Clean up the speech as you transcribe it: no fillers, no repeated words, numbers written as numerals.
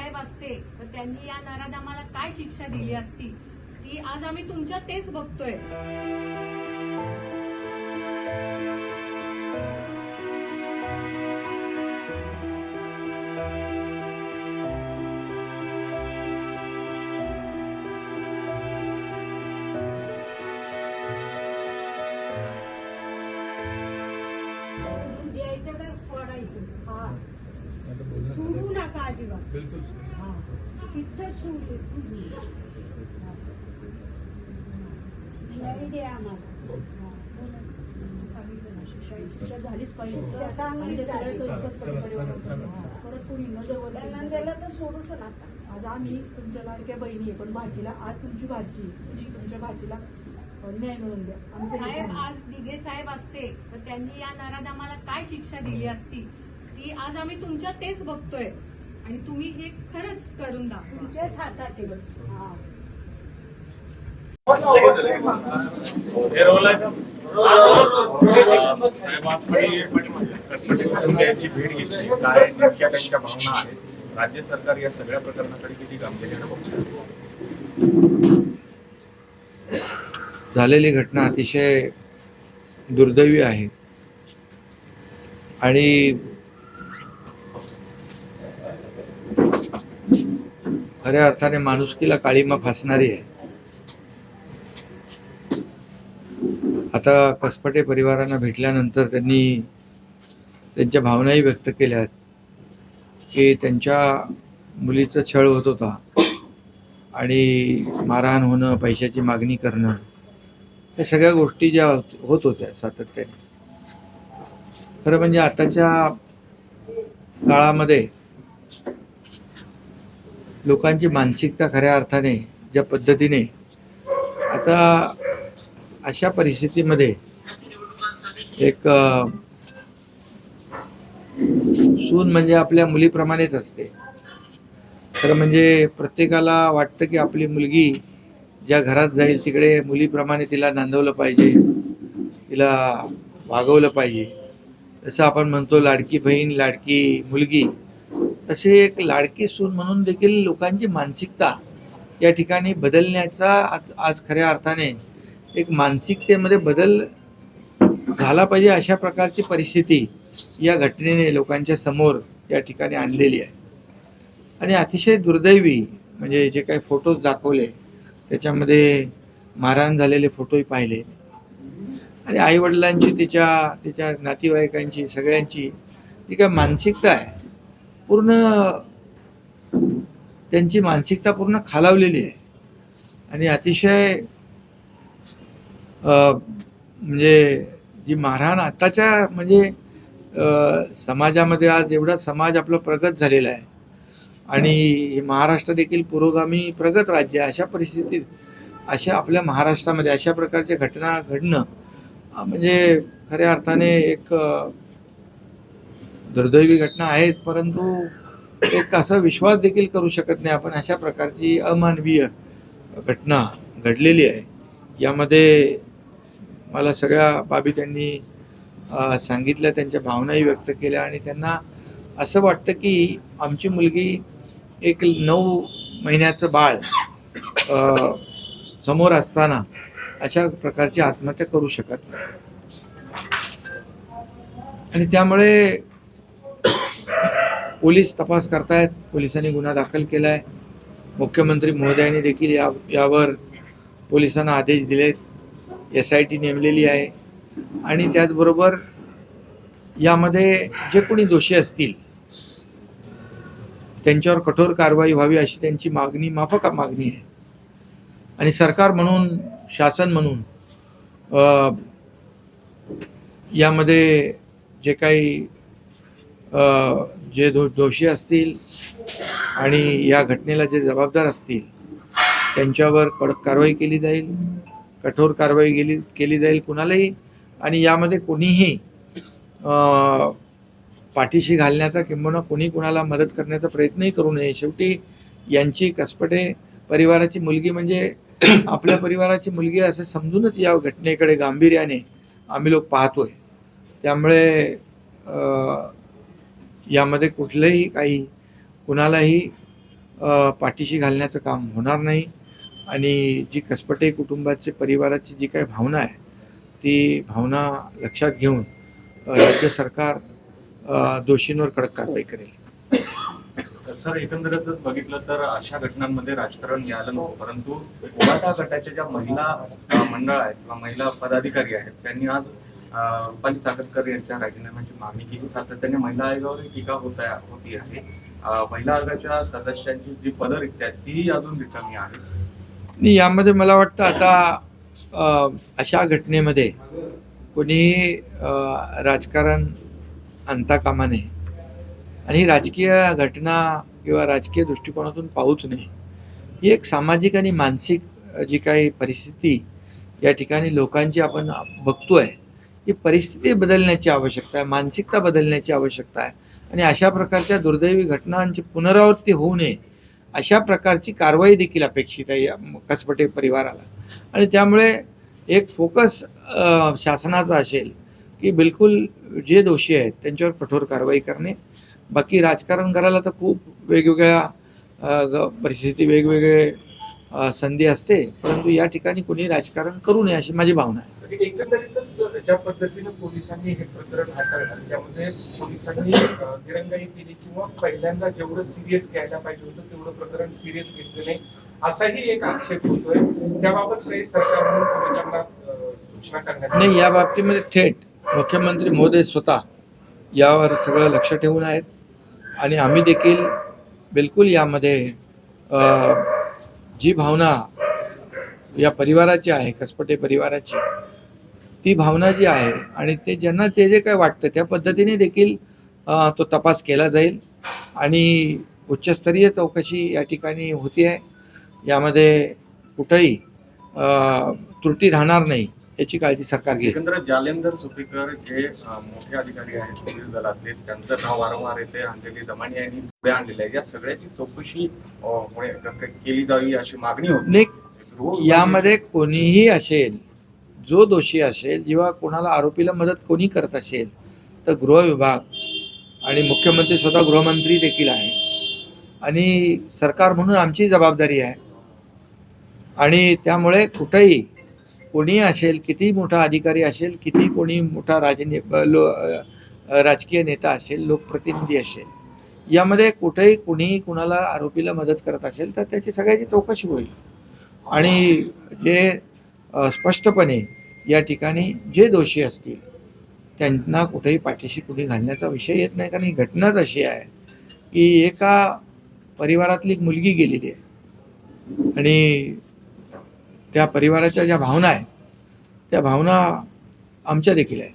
साहेब असते तर त्यांनी या नराधमाला काय शिक्षा दिली असती ती आज आम्ही तुमच्या तेच बघतोय। सोडू नका अजिबात, बिल्कुल तिथं सोडू नाही दे आम्हाला। झालीच पाहिजे परत कोणी नजर तर सोडूच नका। आज आम्ही तुमच्या लाडक्या बहिणी आहे, पण भाजीला आज तुमची भाजी तुमच्या भाजीला न्याय मिळून द्या। साहेब आज दिघे साहेब असते तर त्यांनी या नराधमाला काय शिक्षा दिली असती ती आज आम्ही तुमच्या तेच बघतोय आणि तुम्ही हे खरंच करून दाखवा। तुमच्याच हातात आहे। साहेब आपण यांची भेट घेतली, काय नेमक्या त्यांच्या भावना आहेत, राज्य सरकार या सगळ्या प्रकरणाकडे किती गांभीर्याने बघतं? झालेली घटना अतिशय दुर्दैवी आहे आणि खऱ्या अर्थाने माणुसकीला काळीमा फासणारी आहे। आता कसपटे परिवारांना भेटल्यानंतर त्यांनी त्यांच्या भावनाही व्यक्त केल्यात की त्यांच्या मुलीचा छळ होत होता आणि मारहाण होणं, पैशाची मागणी करणं, या सगळ्या गोष्टी ज्या होत होत्या सातत्याने। खरं म्हणजे आताच्या काळामध्ये लोकांची मानसिकता खऱ्या अर्थाने ज्या पद्धतीने आता अशा परिस्थितीमध्ये एक सून म्हणजे आपल्या मुलीप्रमाणेच असते। खरं म्हणजे प्रत्येकाला वाटतं की आपली मुलगी ज्या घरात जाईल तिकडे मुलीप्रमाणे तिला नांदवलं पाहिजे, तिला वागवलं पाहिजे। जसं आपण म्हणतो लाडकी बहीण लाडकी मुलगी, तशी एक लाडकी सून म्हणून देखील लोकांची मानसिकता या ठिकाणी बदलण्याचा आज खऱ्या अर्थाने एक मानसिकतेमध्ये बदल झाला पाहिजे, अशा प्रकारची परिस्थिती या घटनेने लोकांच्या समोर या ठिकाणी आणलेली आहे। आणि अतिशय दुर्दैवी म्हणजे जे काही फोटोज दाखवले त्याच्यामध्ये मारहाण झालेले फोटोही पाहिले आणि आईवडिलांची तिच्या नातेवाईकांची सगळ्यांची जी काय मानसिकता आहे पूर्ण, त्यांची मानसिकता पूर्ण खालावलेली आहे आणि अतिशय म्हणजे जी मारहाण आताच्या म्हणजे समाजामध्ये आज एवढा समाज आपला प्रगत झालेला आहे आणि महाराष्ट्र देखील पुरोगामी प्रगत राज्य आहे। अशा परिस्थितीत अशा आपल्या महाराष्ट्रामध्ये अशा प्रकारच्या घटना घडणं म्हणजे खऱ्या अर्थाने एक दुर्दैवी घटना आहेच, परंतु एक असा विश्वास देखील करू शकत नाही आपण अशा प्रकारची अमानवीय घटना घडलेली आहे। यामध्ये मला सगळ्या बाबी त्यांनी सांगितल्या, त्यांच्या भावनाही व्यक्त केल्या आणि त्यांना असं वाटतं की आमची मुलगी एक 9 महिन्याचं बाळ समोर असताना अशा प्रकारची आत्महत्या करू शकत नाही आणि त्यामुळे पोलीस तपास करतायत, पोलिसांनी गुन्हा दाखल केला आहे। मुख्यमंत्री महोदयांनी देखील यावर पोलिसांना आदेश दिलेत, SIT नेमलेली आहे आणि त्याचबरोबर यामध्ये जे कोणी दोषी असतील त्यांच्यावर कठोर कारवाई व्हावी अशी त्यांची मागणी माफक मागणी आहे। आणि सरकार म्हणून, शासन म्हणून यामध्ये जे काही जे दोषी असतील आणि या घटनेला जे जबाबदार असतील त्यांच्यावर कडक कारवाई केली जाईल, कठोर कारवाई केली जाईल कुणालाही, आणि यामध्ये कोणीही पाठीशी घालण्याचा किंवा कोणी कुणाला मदत करण्याचा प्रयत्नही करू नये। शेवटी यांची कसपटे परिवाराची मुलगी म्हणजे आपल्या परिवाराची मुलगी असं समजूनच या घटनेकडे गांभीर्याने आम्ही लोक पाहतोय। त्यामुळे यामध्ये कुठलंही काही कुणालाही पाठीशी घालण्याचं काम होणार नाही. आणि जी कसपटे कुटुंबाचे परिवाराची जी काही भावना आहे ती भावना लक्षात घेऊन राज्य सरकार दोषींवर कडक कारवाई करेल. सर, एकंदरीतच बघितलं तर अशा घटनांमध्ये राजकारण यायला नको, परंतु उबाटा गटाच्या ज्या महिला मंडळ आहेत किंवा महिला पदाधिकारी आहेत त्यांनी आज रुपाली चाकणकर यांच्या राजीनाम्याची मागणी केली. सातत्याने महिला आयोगावर टीका होती आहे. महिला आयोगाच्या सदस्यांची जी पदरिक्त आहेत ती अजून रिकामी आहे. आणि यामध्ये मला वाटतं आता अशा घटनेमध्ये कोणी राजकारण आणता कामा नये आणि राजकीय घटना किंवा राजकीय दृष्टिकोनातून पाहूच नये. ही एक सामाजिक आणि मानसिक जी काही परिस्थिती या ठिकाणी लोकांची आपण बघतोय, ही परिस्थिती बदलण्याची आवश्यकता आहे, मानसिकता बदलण्याची आवश्यकता आहे. आणि अशा प्रकारच्या दुर्दैवी घटनांची पुनरावृत्ती होऊ नये अशा प्रकारची कारवाई देखील अपेक्षित आहे या कसपटे परिवाराला. आणि त्यामुळे एक फोकस शासनाचा असेल की बिलकुल जे दोषी आहेत त्यांच्यावर कठोर कारवाई करणे. बाकी राजकारण करायला तर खूप वेगवेगळ्या परिस्थिती वेगवेगळे संधी असते, परंतु या ठिकाणी कोणी राजकारण करू नये अशी माझी भावना आहे. एकंदरीतच ज्या पद्धतीने पोलिसांनी हे प्रकरण हाताळलं त्यामध्ये पोलिसांनी दिरंगाई केली किंवा पहिल्यांदा जेवढं सिरियस घ्यायला पाहिजे होतं तेवढं प्रकरण सिरियस घेतलं नाही असाही एक आक्षेप होतोय. त्याबाबत काही सरकारने पोलिसांना सूचना करण्यात नाही, या बाबतीमध्ये थेट मुख्यमंत्री महोदय स्वतः यावर सगळं लक्ष ठेवून आहेत. आणि आम्ही देखील बिलकुल यामध्ये जी भावना या परिवाराची आहे, कसपटे परिवाराची, ती भावना जी आहे आणि ते ज्यांना जे काय वाटतं त्या पद्धतीने देखील तो तपास केला जाईल. आणि उच्चस्तरीय चौकशी या ठिकाणी होती आहे. यामध्ये कुठंही त्रुटी राहणार नाही याची काळजी सरकार घेईल. एकंदरीत जालेंदर सुपेकर जे मोठे अधिकारी आहेत पोलीस दलातले, त्यांचं नाव वारंवार येते. अंजली दमानी यांनी पुढे आणलेलं आहे. या सगळ्याची चौकशी केली जावी अशी मागणी होती. यामध्ये कोणीही असेल, जो दोषी असेल, जेव्हा कोणाला आरोपीला मदत कोणी करत असेल तर गृह विभाग आणि मुख्यमंत्री स्वतः गृहमंत्री देखील आहे आणि सरकार म्हणून आमची जबाबदारी आहे. आणि त्यामुळे कुठेही कोणी असेल, किती मोठा अधिकारी असेल, किती कोणी मोठा राजकीय नेता असेल, लोकप्रतिनिधी असेल, यामध्ये कुठेही कुणीही कुणाला आरोपीला मदत करत असेल तर त्याची सगळ्याची चौकशी होईल. आणि जे स्पष्टपणे या ठिकाणी जे दोषी असतील त्यांना कुठेही पाठीशी कुणी घालण्याचा विषय येत नाही. कारण ही घटनाच अशी आहे की एका परिवारातली एक मुलगी गेलेली आहे आणि त्या परिवाराच्या ज्या भावना आहेत त्या भावना आमच्या देखील आहेत.